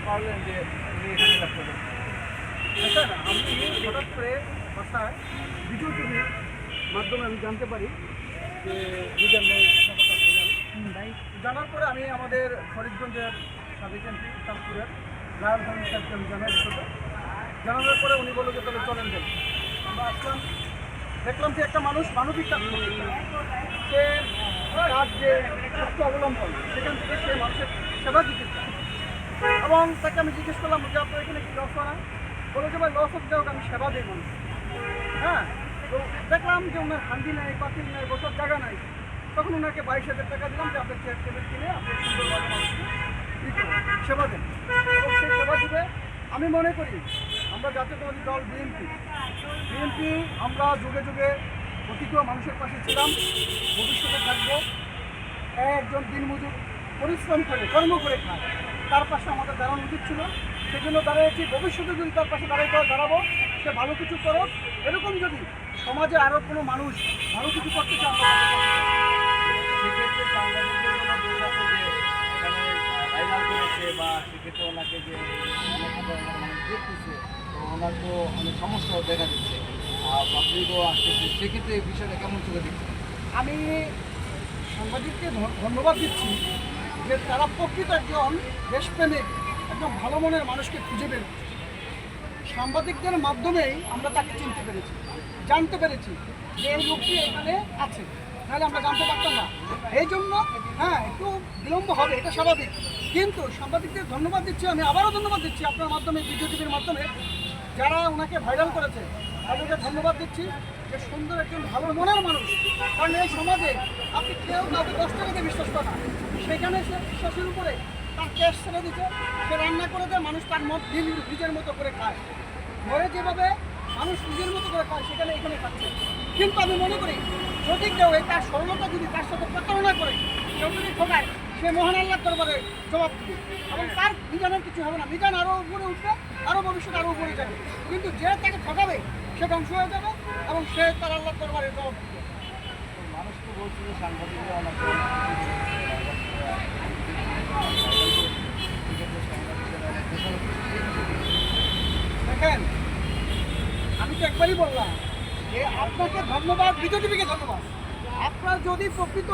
পারলেন যে উনি এখানে ব্যবসা করছেন? আচ্ছা, আমি হঠাৎ করে বাসায় ভিডিও টিভির মাধ্যমে আমি জানতে পারি যে লিডার নেই জানার পরে আমি আমাদের ফরিদগঞ্জের সাবেক এমপি চাঁদপুরের লায়ন খান সাহেবকে আমি জানাই বিষয়টা। জানানোর পরে উনি বললো যে তাহলে চলেন দেন। আমরা আসলাম, দেখলাম যে একটা মানুষ মানবিক কাজ করছে। সে তার যে সত্য অবলম্বন সেখান থেকে সে মানুষের সেবা দিতে চায়। এবং তাকে আমি জিজ্ঞেস করলাম যে আপনার এখানে কি লস হয় না? বলে যে ভাই লস হচ্ছে হোক, আমি সেবা দিই মানুষ। হ্যাঁ, তো দেখলাম যে ওনার হান্ডি নাই, পাতিল নাই, বসার জায়গা নাই। তখন ওনাকে 22,000 টাকা দিলাম যে আপনার চেয়ার টেবিল কিনে আপনি সুন্দরভাবে মানুষকে সেবা দেন। এবং সেই সেবা দিবে আমি মনে করি আমরা জাতীয়তাবাদী দল বিএনপি আমরা যুগে যুগে প্রতিজ্ঞ মানুষের পাশে ছিলাম, ভবিষ্যতে থাকবো। একজন দিনমজুর পরিশ্রম করে কর্ম করে খায়, তার পাশে আমাদের দাঁড়ানো উচিত ছিল। সেজন্য দাঁড়িয়েছি, ভবিষ্যতে যদি তার পাশে দাঁড়াবো, সে ভালো কিছু করো। এরকম যদি সমাজে আরও কোনো মানুষ ভালো কিছু করতে চায়, সেক্ষেত্রে সাংবাদিকদের কোনো দোষ আছে যে এখানে ভাইরাল করেছে, বা সেক্ষেত্রে ওনাকে যে অনেক হাজার মানুষ দেখতেছে, তো ওনার তো অনেক সমস্যাও দেখা দিচ্ছে, পাবলিকও আসতেছে, সেক্ষেত্রে এই বিষয়টা কেমন চলে দিচ্ছে? আমি সাংবাদিককে ধন্যবাদ দিচ্ছি যে তারা প্রকৃত একজন দেশপ্রেমিক, একজন ভালো মনের মানুষকে খুঁজে বের করছে। সাংবাদিকদের মাধ্যমেই আমরা তাকে চিনতে পেরেছি, জানতে পেরেছি যে এই লোকটি এখানে আছে, নাহলে আমরা জানতে পারতাম না। এই জন্য হ্যাঁ, একটু বিলম্ব হবে, এটা স্বাভাবিক। কিন্তু সাংবাদিকদের ধন্যবাদ দিচ্ছি, আমি আবারও ধন্যবাদ দিচ্ছি আপনার মাধ্যমে, ভিডিও টিভির মাধ্যমে যারা ওনাকে ভাইরাল করেছে তাদেরকে ধন্যবাদ দিচ্ছি যে সুন্দর একজন ভালো মনের মানুষ। কারণ এই সমাজে আপনি কেউ কাউকে 10 টাকাতে বিশ্বাস করে না, সেখানে সে বিশ্বাসের উপরে তার ক্যাশ ছেড়ে দিচ্ছে, সে রান্না করে দেয়, মানুষ তার নিজের মতো করে খায়। ঘরে যেভাবে মানুষ নিজের মতো করে খায়, সেখানে এখানে খাচ্ছে। কিন্তু আমি মনে করি যদি কেউ এই তার সরলতা যদি তার সাথে প্রতারণা করে, কেউ যদি ঠকায়, সে মহান আল্লাহর দরবারে জবাব দিবে এবং তার মিজানের কিছু হবে না। মিজান আরও উপরে উঠবে, আরও ভবিষ্যৎ আরও উপরে যাবে। কিন্তু যে তাকে ঠকাবে সে ধ্বংস হয়ে যাবে এবং সে তার আল্লাহর দরবারে জবাব দিবে। মানুষ তো বলছে যে সাংবাদিকরা অনেকে দেখেন, আমি তো একবারই বললাম যে আপনাকে ধন্যবাদ, ভিডিও টিভিকে ধন্যবাদ। আপনার যদি প্রকৃত